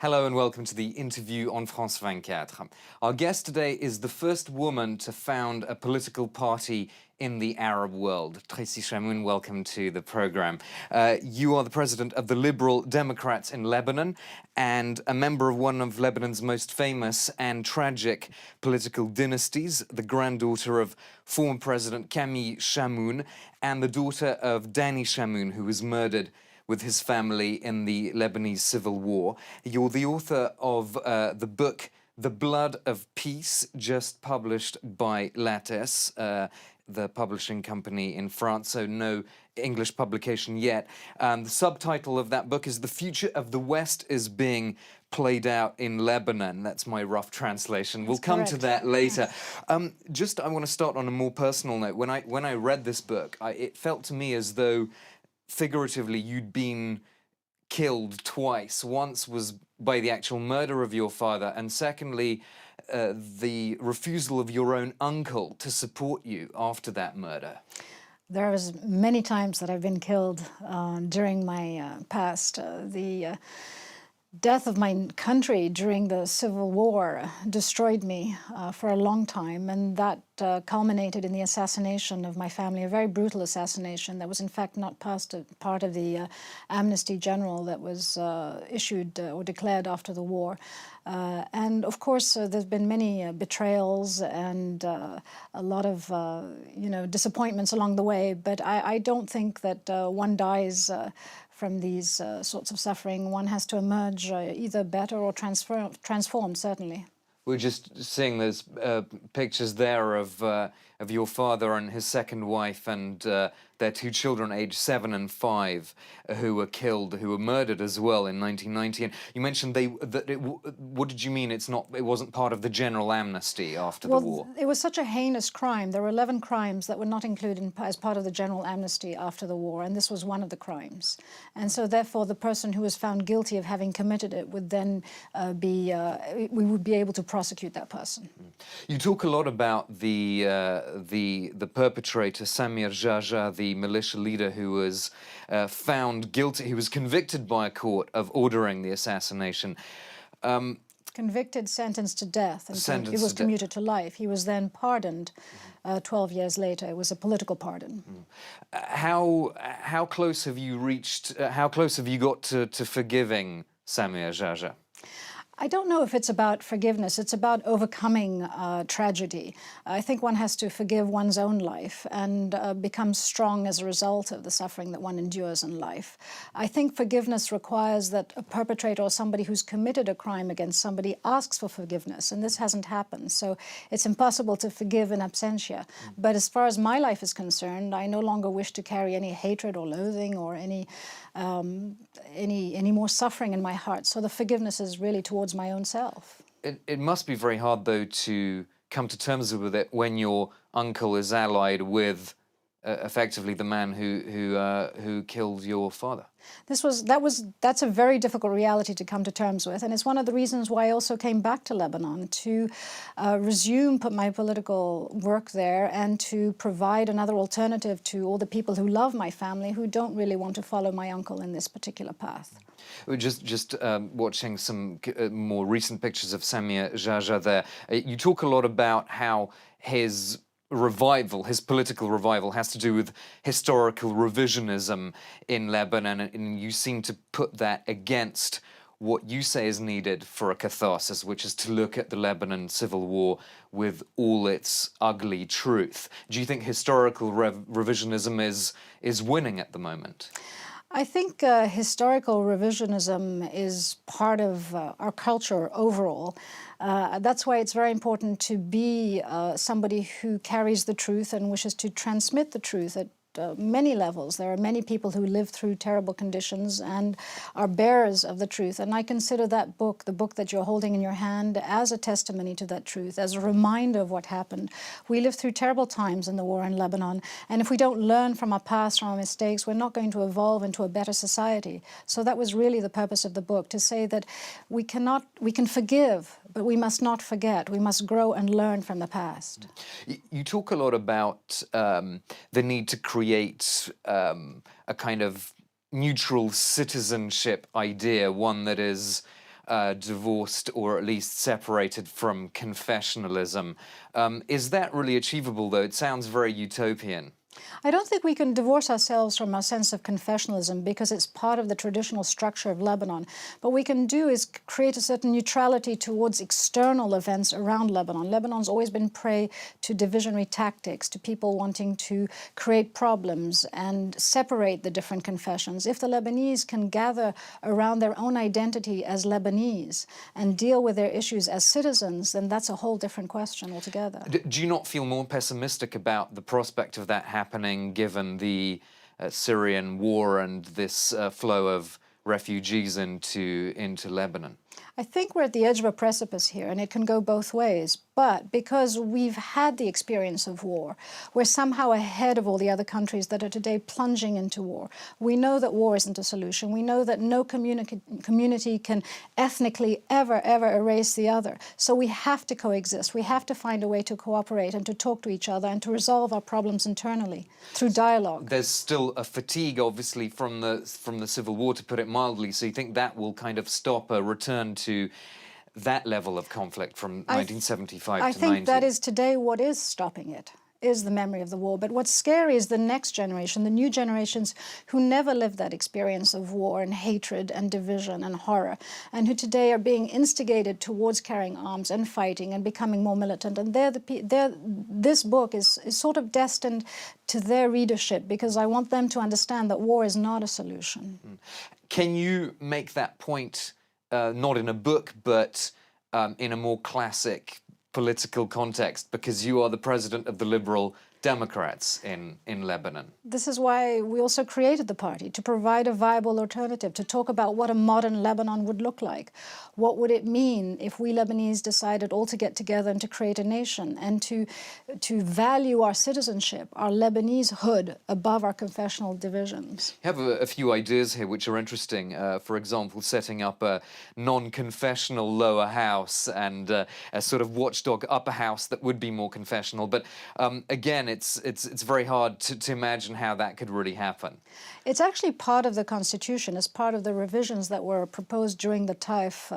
Hello and welcome to the interview on France 24. Our guest today is the first woman to found a political party in the Arab world. Tracy Chamoun, welcome to the program. You are the president of the Liberal Democrats in Lebanon and a member of one of Lebanon's most famous and tragic political dynasties, the granddaughter of former President Camille Chamoun and the daughter of Danny Chamoun, who was murdered with his family in the Lebanese Civil War. You're the author of the book The Blood of Peace, just published by Lattes, the publishing company in France, so no English publication yet. The subtitle of that book is The Future of the West is Being Played Out in Lebanon. That's my rough translation. We'll come to that later. Yes. I want to start on a more personal note. When I read this book, it felt to me as though figuratively you'd been killed twice. Once was by the actual murder of your father, and secondly, the refusal of your own uncle to support you after that murder. There was many times that I've been killed during my past. The death of my country during the Civil War destroyed me for a long time, and that culminated in the assassination of my family, a very brutal assassination that was in fact not part of the amnesty general that was issued or declared after the war. And of course, there's been many betrayals and a lot of disappointments along the way, but I don't think that one dies from these sorts of suffering. One has to emerge either better or transformed, certainly. We're just seeing those pictures there of your father and his second wife and their two children, aged 7 and 5, who were killed, who were murdered as well in 1990. And you mentioned what did you mean? It wasn't part of the general amnesty after the war? It was such a heinous crime. There were 11 crimes that were not included as part of the general amnesty after the war, and this was one of the crimes. And so therefore the person who was found guilty of having committed it would then we would be able to prosecute that person. You talk a lot about the perpetrator, Samir Jaja, the militia leader who was found guilty, he was convicted by a court of ordering the assassination. Convicted, sentenced to death, and it was commuted to life. He was then pardoned 12 years later. It was a political pardon. How close have you reached, how close have you got to forgiving Samir Jaja? I don't know if it's about forgiveness. It's about overcoming tragedy. I think one has to forgive one's own life and become strong as a result of the suffering that one endures in life. I think forgiveness requires that a perpetrator or somebody who's committed a crime against somebody asks for forgiveness, and this hasn't happened. So it's impossible to forgive in absentia. But as far as my life is concerned, I no longer wish to carry any hatred or loathing or any more suffering in my heart. So the forgiveness is really towards my own self. It must be very hard, though, to come to terms with it when your uncle is allied with effectively the man who killed your father. That's a very difficult reality to come to terms with, and it's one of the reasons why I also came back to Lebanon to resume my political work there and to provide another alternative to all the people who love my family who don't really want to follow my uncle in this particular path. We're just watching some more recent pictures of Samir Jaja there. You talk a lot about how his political revival has to do with historical revisionism in Lebanon, and you seem to put that against what you say is needed for a catharsis, which is to look at the Lebanon Civil War with all its ugly truth. Do you think historical revisionism is winning at the moment? I think historical revisionism is part of our culture overall. That's why it's very important to be somebody who carries the truth and wishes to transmit the truth at many levels. There are many people who live through terrible conditions and are bearers of the truth. And I consider that book, the book that you're holding in your hand, as a testimony to that truth, as a reminder of what happened. We lived through terrible times in the war in Lebanon, and if we don't learn from our past, from our mistakes, we're not going to evolve into a better society. So that was really the purpose of the book, to say that we can forgive, but we must not forget. We must grow and learn from the past. You talk a lot about the need to create a kind of neutral citizenship idea, one that is divorced or at least separated from confessionalism. Is that really achievable, though? It sounds very utopian. I don't think we can divorce ourselves from our sense of confessionalism because it's part of the traditional structure of Lebanon. What we can do is create a certain neutrality towards external events around Lebanon. Lebanon's always been prey to divisionary tactics, to people wanting to create problems and separate the different confessions. If the Lebanese can gather around their own identity as Lebanese and deal with their issues as citizens, then that's a whole different question altogether. Do you not feel more pessimistic about the prospect of that happening, given the Syrian war and this flow of refugees into Lebanon? I think we're at the edge of a precipice here, and it can go both ways. But because we've had the experience of war, we're somehow ahead of all the other countries that are today plunging into war. We know that war isn't a solution. We know that no community can ethnically ever erase the other. So we have to coexist. We have to find a way to cooperate and to talk to each other and to resolve our problems internally through dialogue. There's still a fatigue, obviously, from the civil war, to put it mildly. So you think that will kind of stop a return to that level of conflict from 1975 to 90? I think that is today what is stopping it, is the memory of the war. But what's scary is the next generation, the new generations who never lived that experience of war and hatred and division and horror, and who today are being instigated towards carrying arms and fighting and becoming more militant. And this book is sort of destined to their readership, because I want them to understand that war is not a solution. Can you make that point, not in a book, but in a more classic political context, because you are the president of the Liberal Democrats in Lebanon? This is why we also created the party, to provide a viable alternative, to talk about what a modern Lebanon would look like. What would it mean if we Lebanese decided all to get together and to create a nation, and to value our citizenship, our Lebanesehood, above our confessional divisions? You have a few ideas here which are interesting. For example, setting up a non-confessional lower house and a sort of watchdog upper house that would be more confessional. But again, it's very hard to imagine how that could really happen. It's actually part of the Constitution. It's part of the revisions that were proposed during the Taif,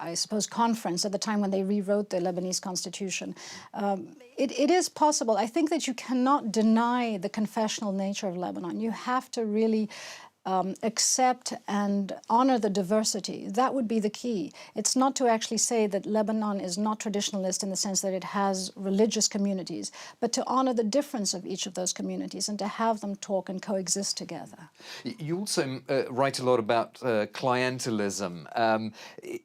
I suppose, conference at the time when they rewrote the Lebanese Constitution. It is possible. I think that you cannot deny the confessional nature of Lebanon. You have to really accept and honor the diversity. That would be the key. It's not to actually say that Lebanon is not traditionalist in the sense that it has religious communities, but to honor the difference of each of those communities and to have them talk and coexist together. You also write a lot about clientelism.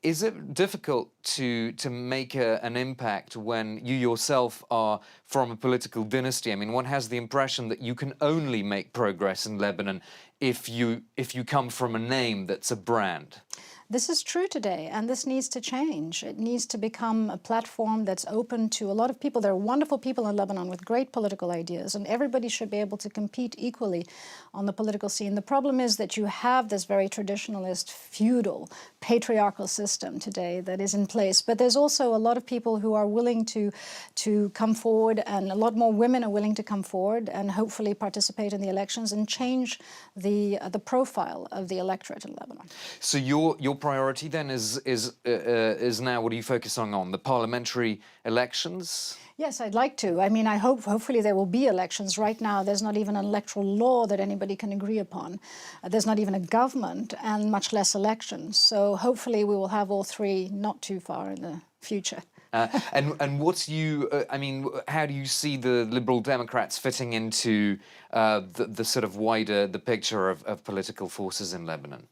Is it difficult to make an impact when you yourself are from a political dynasty? I mean, one has the impression that you can only make progress in Lebanon if you come from a name that's a brand. This is true today, and this needs to change. It needs to become a platform that's open to a lot of people. There are wonderful people in Lebanon with great political ideas, and everybody should be able to compete equally on the political scene. The problem is that you have this very traditionalist, feudal, patriarchal system today that is in place. But there's also a lot of people who are willing to come forward, and a lot more women are willing to come forward and hopefully participate in the elections and change the profile of the electorate in Lebanon. So your priority then is now, what are you focusing on? The parliamentary elections? Yes, I'd like to. I mean, hopefully there will be elections. Right now, there's not even an electoral law that anybody can agree upon. There's not even a government, and much less elections. So hopefully we will have all three not too far in the future. And what's I mean, how do you see the Liberal Democrats fitting into the sort of wider, the picture of political forces in Lebanon?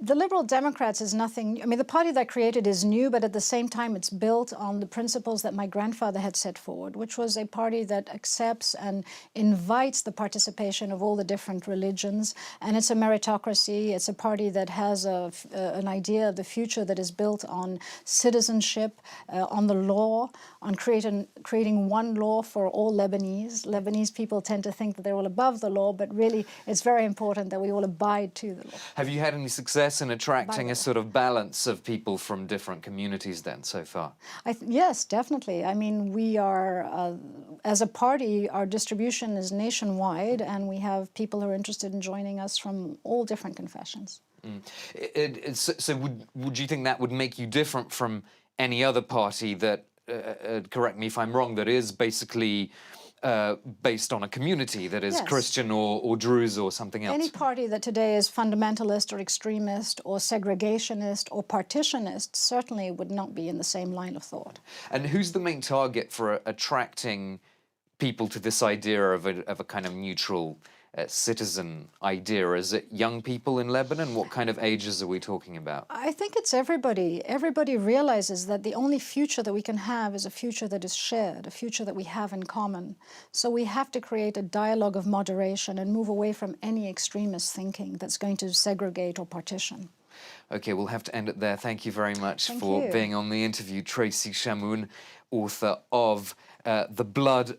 The Liberal Democrats is nothing. I mean, the party that I created is new, but at the same time, it's built on the principles that my grandfather had set forward, which was a party that accepts and invites the participation of all the different religions. And it's a meritocracy. It's a party that has an idea of the future that is built on citizenship, on the law, on creating one law for all Lebanese. Lebanese people tend to think that they're all above the law, but really, it's very important that we all abide to the law. Have you had any success success in attracting a Bible. sort of balance of people from different communities then so far? Yes, definitely. I mean, we are, as a party, our distribution is nationwide, and we have people who are interested in joining us from all different confessions. So would you think that would make you different from any other party that, correct me if I'm wrong, that is basically based on a community that is Yes. Christian or Druze or something else? Any party that today is fundamentalist or extremist or segregationist or partitionist certainly would not be in the same line of thought. And who's the main target for attracting people to this idea of a kind of neutral citizen idea? Is it young people in Lebanon? What kind of ages are we talking about? I think it's everybody. Everybody realizes that the only future that we can have is a future that is shared, a future that we have in common. So we have to create a dialogue of moderation and move away from any extremist thinking that's going to segregate or partition. Okay, we'll have to end it there. Thank you very much Thank for you. being on the interview. Tracy Chamoun, author of The Blood